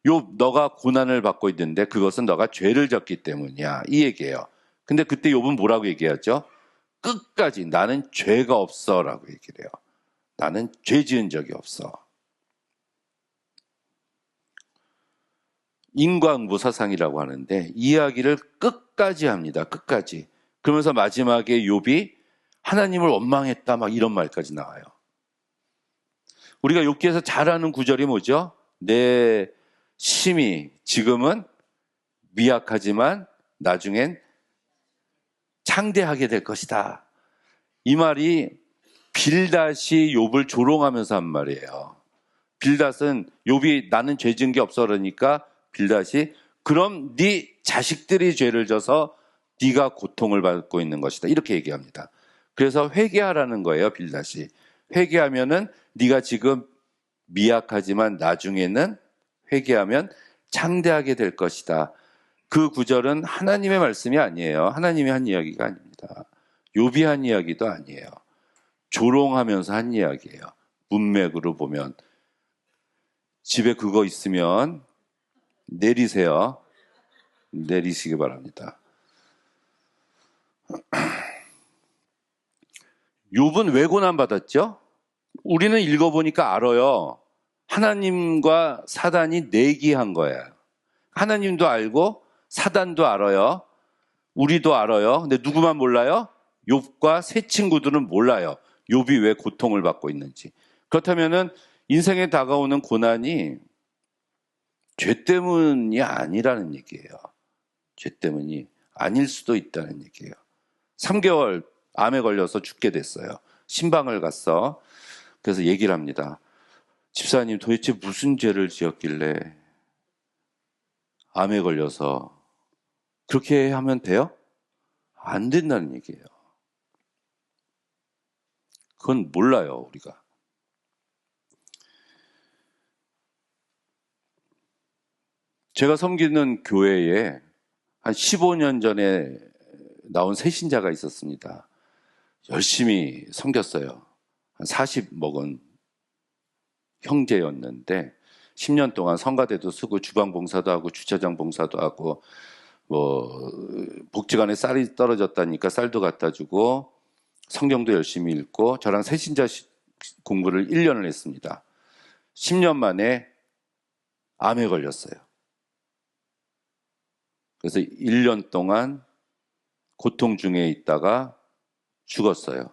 욥, 너가 고난을 받고 있는데 그것은 너가 죄를 졌기 때문이야. 이 얘기예요. 근데 그때 욥은 뭐라고 얘기하죠? 끝까지 나는 죄가 없어 라고 얘기를 해요. 나는 죄 지은 적이 없어. 인과응보 사상이라고 하는데 이야기를 끝까지 합니다. 끝까지. 그러면서 마지막에 욥이 하나님을 원망했다 막 이런 말까지 나와요. 우리가 욥기에서 잘 아는 구절이 뭐죠? 내 심히 지금은 미약하지만 나중엔 창대하게 될 것이다. 이 말이 빌닷이 욥을 조롱하면서 한 말이에요. 빌닷은 욥이 나는 죄 지은 게 없어 그러니까 빌닷이 그럼 네 자식들이 죄를 져서 네가 고통을 받고 있는 것이다. 이렇게 얘기합니다. 그래서 회개하라는 거예요. 빌닷이. 회개하면은 네가 지금 미약하지만 나중에는 회개하면 창대하게 될 것이다. 그 구절은 하나님의 말씀이 아니에요. 하나님이 한 이야기가 아닙니다. 욥이 한 이야기도 아니에요. 조롱하면서 한 이야기예요. 문맥으로 보면. 집에 그거 있으면 내리세요. 내리시기 바랍니다. 욥은 왜 고난받았죠? 우리는 읽어보니까 알아요. 하나님과 사단이 내기한 거예요. 하나님도 알고 사단도 알아요. 우리도 알아요. 근데 누구만 몰라요? 욥과 세 친구들은 몰라요. 욥이 왜 고통을 받고 있는지. 그렇다면은 인생에 다가오는 고난이 죄 때문이 아니라는 얘기예요. 죄 때문이 아닐 수도 있다는 얘기예요. 3개월 암에 걸려서 죽게 됐어요. 신방을 갔어. 그래서 얘기를 합니다. 집사님 도대체 무슨 죄를 지었길래 암에 걸려서 그렇게 하면 돼요? 안 된다는 얘기예요. 그건 몰라요, 우리가. 제가 섬기는 교회에 한 15년 전에 나온 새신자가 있었습니다. 열심히 섬겼어요. 한 40 먹은 형제였는데 10년 동안 성가대도 쓰고 주방 봉사도 하고 주차장 봉사도 하고 복지관에 쌀이 떨어졌다니까 쌀도 갖다 주고 성경도 열심히 읽고 저랑 새신자 공부를 1년을 했습니다. 10년 만에 암에 걸렸어요. 그래서 1년 동안 고통 중에 있다가 죽었어요.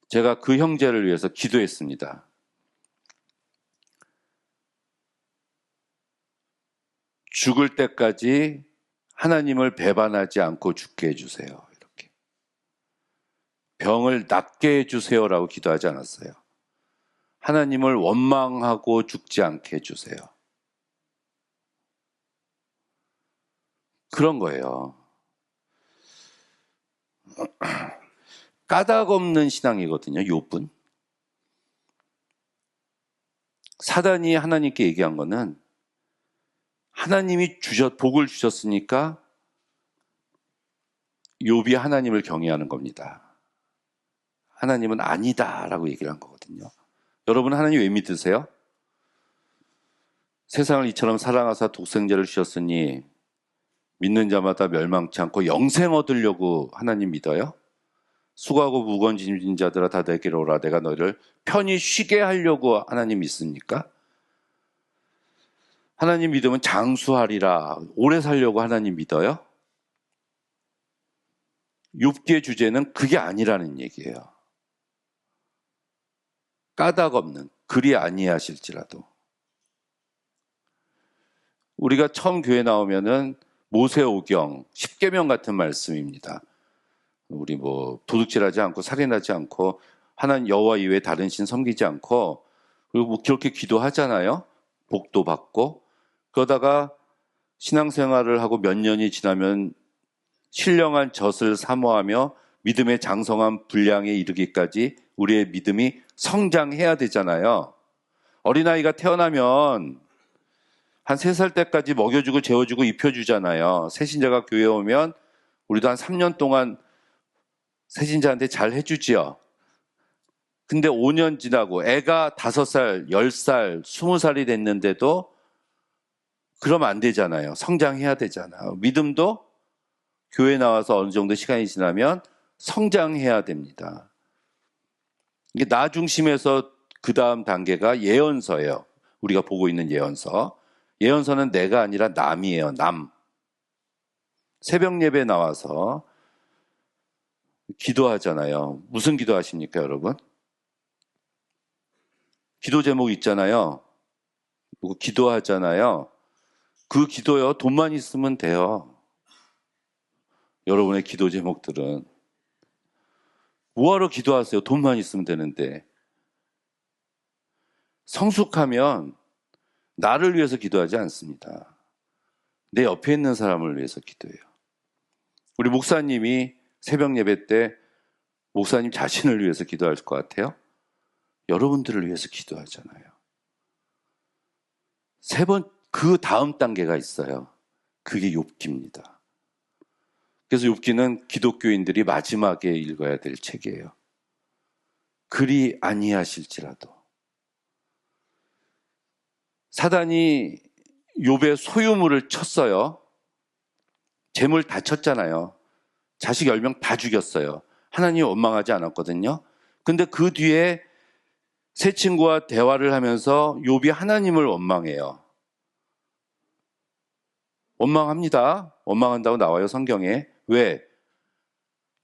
제가 그 형제를 위해서 기도했습니다. 죽을 때까지 하나님을 배반하지 않고 죽게 해주세요. 이렇게. 병을 낫게 해주세요라고 기도하지 않았어요. 하나님을 원망하고 죽지 않게 해주세요. 그런 거예요. 까닭 없는 신앙이거든요. 욥은. 사단이 하나님께 얘기한 거는 하나님이 복을 주셨으니까 욥이 하나님을 경외하는 겁니다. 하나님은 아니다라고 얘기를 한 거거든요. 여러분 하나님 왜 믿으세요? 세상을 이처럼 사랑하사 독생자를 주셨으니 믿는 자마다 멸망치 않고 영생 얻으려고 하나님 믿어요? 수고하고 무거운 짐진 자들아 다 내게로 오라. 내가 너희를 편히 쉬게 하려고 하나님 믿습니까? 하나님 믿으면 장수하리라. 오래 살려고 하나님 믿어요? 욥기의 주제는 그게 아니라는 얘기예요. 까닭 없는, 그리 아니하실지라도. 우리가 처음 교회 나오면은 모세오경, 십계명 같은 말씀입니다. 우리 도둑질하지 않고 살인하지 않고 하나님 여호와 이외에 다른 신 섬기지 않고 그리고 그렇게 기도하잖아요. 복도 받고 그러다가 신앙생활을 하고 몇 년이 지나면 신령한 젖을 사모하며 믿음의 장성한 분량에 이르기까지 우리의 믿음이 성장해야 되잖아요. 어린아이가 태어나면 한 3살 때까지 먹여주고 재워주고 입혀주잖아요. 새신자가 교회에 오면 우리도 한 3년 동안 새신자한테 잘 해주지요. 근데 5년 지나고 애가 5살, 10살, 20살이 됐는데도 그러면 안 되잖아요. 성장해야 되잖아요. 믿음도 교회 나와서 어느 정도 시간이 지나면 성장해야 됩니다. 이게 나 중심에서 그 다음 단계가 예언서예요. 우리가 보고 있는 예언서. 예언서는 내가 아니라 남이에요. 남. 새벽 예배 나와서 기도하잖아요. 무슨 기도하십니까, 여러분? 기도 제목 있잖아요. 기도하잖아요. 그 기도요, 돈만 있으면 돼요. 여러분의 기도 제목들은. 뭐하러 기도하세요? 돈만 있으면 되는데. 성숙하면 나를 위해서 기도하지 않습니다. 내 옆에 있는 사람을 위해서 기도해요. 우리 목사님이 새벽 예배 때 목사님 자신을 위해서 기도할 것 같아요? 여러분들을 위해서 기도하잖아요. 그 다음 단계가 있어요. 그게 욥기입니다. 그래서 욥기는 기독교인들이 마지막에 읽어야 될 책이에요. 그리 아니하실지라도. 사단이 욥의 소유물을 쳤어요. 재물 다 쳤잖아요. 자식 10명 다 죽였어요. 하나님 원망하지 않았거든요. 근데 그 뒤에 세 친구와 대화를 하면서 욥이 하나님을 원망해요. 원망합니다. 원망한다고 나와요, 성경에. 왜?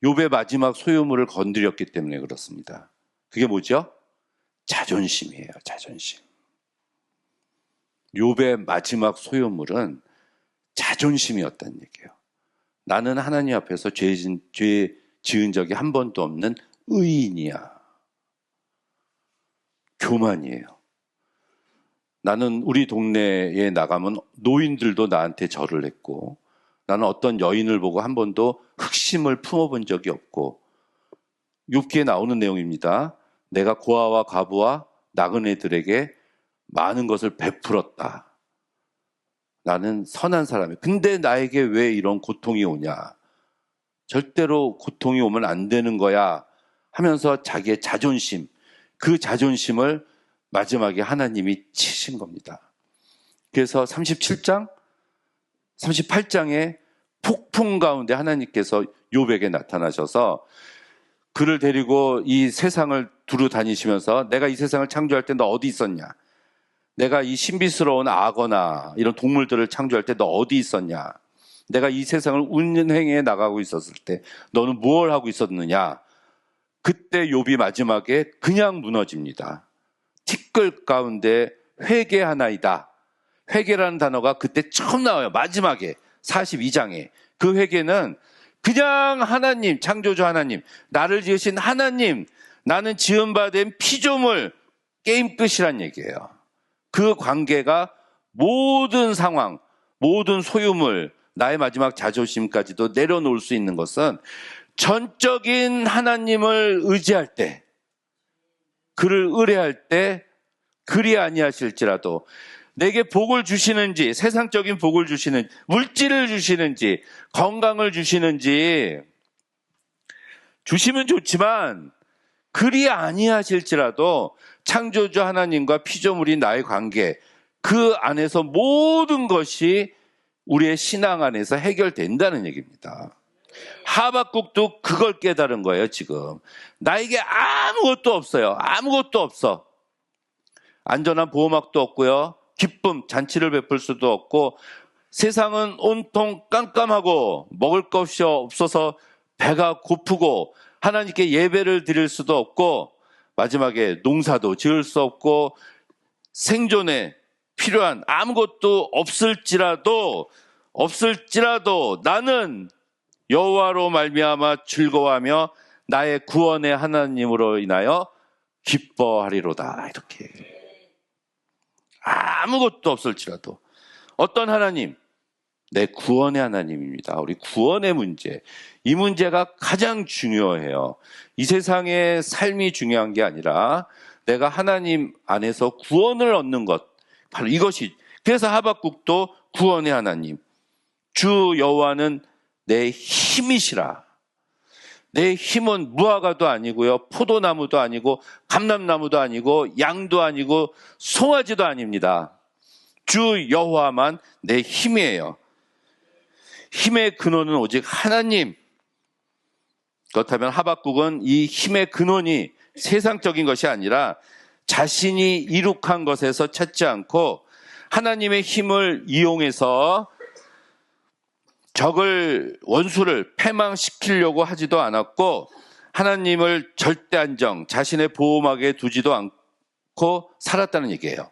욥의 마지막 소유물을 건드렸기 때문에 그렇습니다. 그게 뭐죠? 자존심이에요, 자존심. 욥의 마지막 소유물은 자존심이었다는 얘기예요. 나는 하나님 앞에서 죄 지은 적이 한 번도 없는 의인이야. 교만이에요. 나는 우리 동네에 나가면 노인들도 나한테 절을 했고 나는 어떤 여인을 보고 한 번도 흑심을 품어본 적이 없고 욥기에 나오는 내용입니다. 내가 고아와 과부와 나그네들에게 많은 것을 베풀었다. 나는 선한 사람이야. 근데 나에게 왜 이런 고통이 오냐? 절대로 고통이 오면 안 되는 거야 하면서 자기의 자존심, 그 자존심을 마지막에 하나님이 치신 겁니다. 그래서 37장, 38장에 폭풍 가운데 하나님께서 욥에게 나타나셔서 그를 데리고 이 세상을 두루 다니시면서 내가 이 세상을 창조할 때 너 어디 있었냐? 내가 이 신비스러운 악어나 이런 동물들을 창조할 때 너 어디 있었냐? 내가 이 세상을 운행해 나가고 있었을 때 너는 무엇을 하고 있었느냐? 그때 욥이 마지막에 그냥 무너집니다. 티끌 가운데 회개하나이다. 회개라는 단어가 그때 처음 나와요. 마지막에 42장에. 그 회개는 그냥 하나님, 창조주 하나님, 나를 지으신 하나님, 나는 지은 바 된 피조물, 게임 끝이란 얘기예요. 그 관계가 모든 상황, 모든 소유물, 나의 마지막 자존심까지도 내려놓을 수 있는 것은 전적인 하나님을 의지할 때, 그를 의뢰할 때 그리 아니하실지라도 내게 복을 주시는지, 세상적인 복을 주시는지, 물질을 주시는지, 건강을 주시는지 주시면 좋지만 그리 아니하실지라도 창조주 하나님과 피조물이 나의 관계, 그 안에서 모든 것이 우리의 신앙 안에서 해결된다는 얘기입니다. 하박국도 그걸 깨달은 거예요. 지금 나에게 아무것도 없어요. 아무것도 없어. 안전한 보호막도 없고요. 기쁨, 잔치를 베풀 수도 없고, 세상은 온통 깜깜하고 먹을 것이 없어서 배가 고프고 하나님께 예배를 드릴 수도 없고, 마지막에 농사도 지을 수 없고 생존에 필요한 아무것도 없을지라도 나는 여호와로 말미암아 즐거워하며 나의 구원의 하나님으로 인하여 기뻐하리로다. 이렇게 아무것도 없을지라도 어떤 하나님? 내 구원의 하나님입니다. 우리 구원의 문제, 이 문제가 가장 중요해요. 이 세상의 삶이 중요한 게 아니라 내가 하나님 안에서 구원을 얻는 것, 바로 이것이. 그래서 하박국도 구원의 하나님, 주 여호와는 내 힘이시라. 내 힘은 무화과도 아니고요, 포도나무도 아니고 감람나무도 아니고 양도 아니고 송아지도 아닙니다. 주 여호와만 내 힘이에요. 힘의 근원은 오직 하나님. 그렇다면 하박국은 이 힘의 근원이 세상적인 것이 아니라 자신이 이룩한 것에서 찾지 않고 하나님의 힘을 이용해서 적을, 원수를 패망시키려고 하지도 않았고 하나님을 절대 안정, 자신의 보호막에 두지도 않고 살았다는 얘기예요.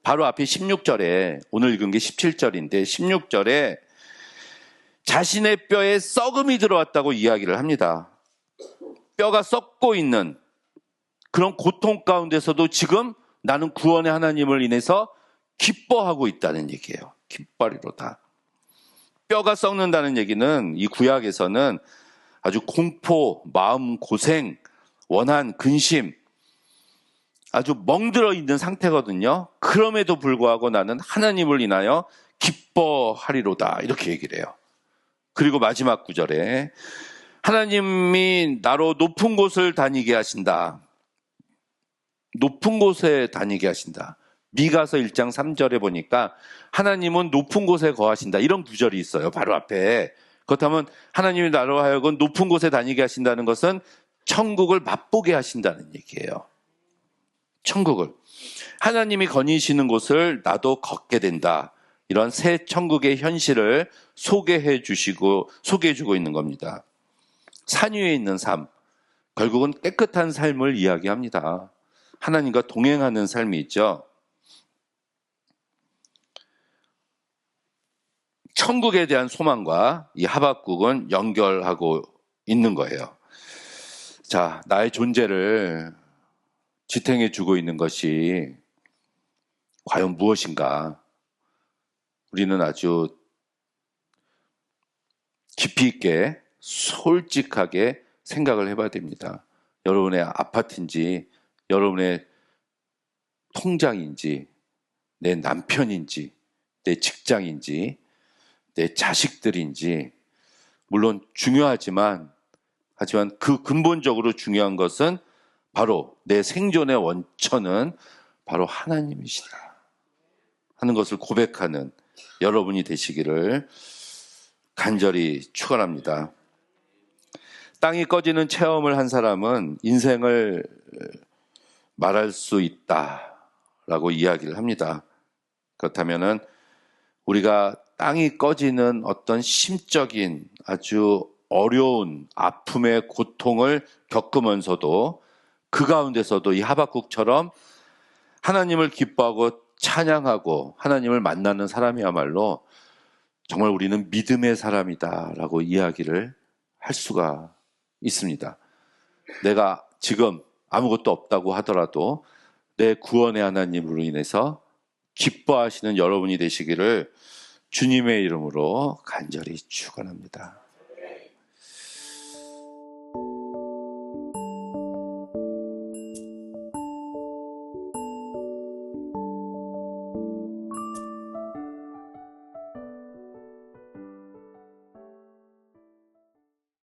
바로 앞에 16절에, 오늘 읽은 게 17절인데 16절에 자신의 뼈에 썩음이 들어왔다고 이야기를 합니다. 뼈가 썩고 있는 그런 고통 가운데서도 지금 나는 구원의 하나님을 인해서 기뻐하고 있다는 얘기예요. 기뻐하리로다. 뼈가 썩는다는 얘기는 이 구약에서는 아주 공포, 마음 고생, 원한, 근심, 아주 멍들어 있는 상태거든요. 그럼에도 불구하고 나는 하나님을 인하여 기뻐하리로다. 이렇게 얘기를 해요. 그리고 마지막 구절에 하나님이 나로 높은 곳을 다니게 하신다. 높은 곳에 다니게 하신다. 미가서 1장 3절에 보니까 하나님은 높은 곳에 거하신다. 이런 구절이 있어요. 바로 앞에. 그렇다면 하나님이 나로 하여금 높은 곳에 다니게 하신다는 것은 천국을 맛보게 하신다는 얘기예요. 천국을. 하나님이 거니시는 곳을 나도 걷게 된다. 이런 새 천국의 현실을 소개해 주고 있는 겁니다. 산 위에 있는 삶, 결국은 깨끗한 삶을 이야기합니다. 하나님과 동행하는 삶이 있죠. 천국에 대한 소망과 이 하박국은 연결하고 있는 거예요. 자, 나의 존재를 지탱해 주고 있는 것이 과연 무엇인가? 우리는 아주 깊이 있게 솔직하게 생각을 해봐야 됩니다. 여러분의 아파트인지, 여러분의 통장인지, 내 남편인지, 내 직장인지, 내 자식들인지, 물론 중요하지만 그 근본적으로 중요한 것은 바로 내 생존의 원천은 바로 하나님이시다 하는 것을 고백하는 여러분이 되시기를 간절히 축원합니다. 땅이 꺼지는 체험을 한 사람은 인생을 말할 수 있다 라고 이야기를 합니다. 그렇다면은 우리가 땅이 꺼지는 어떤 심적인 아주 어려운 아픔의 고통을 겪으면서도 그 가운데서도 이 하박국처럼 하나님을 기뻐하고 찬양하고 하나님을 만나는 사람이야말로 정말 우리는 믿음의 사람이다라고 이야기를 할 수가 있습니다. 내가 지금 아무것도 없다고 하더라도 내 구원의 하나님으로 인해서 기뻐하시는 여러분이 되시기를 주님의 이름으로 간절히 축원합니다.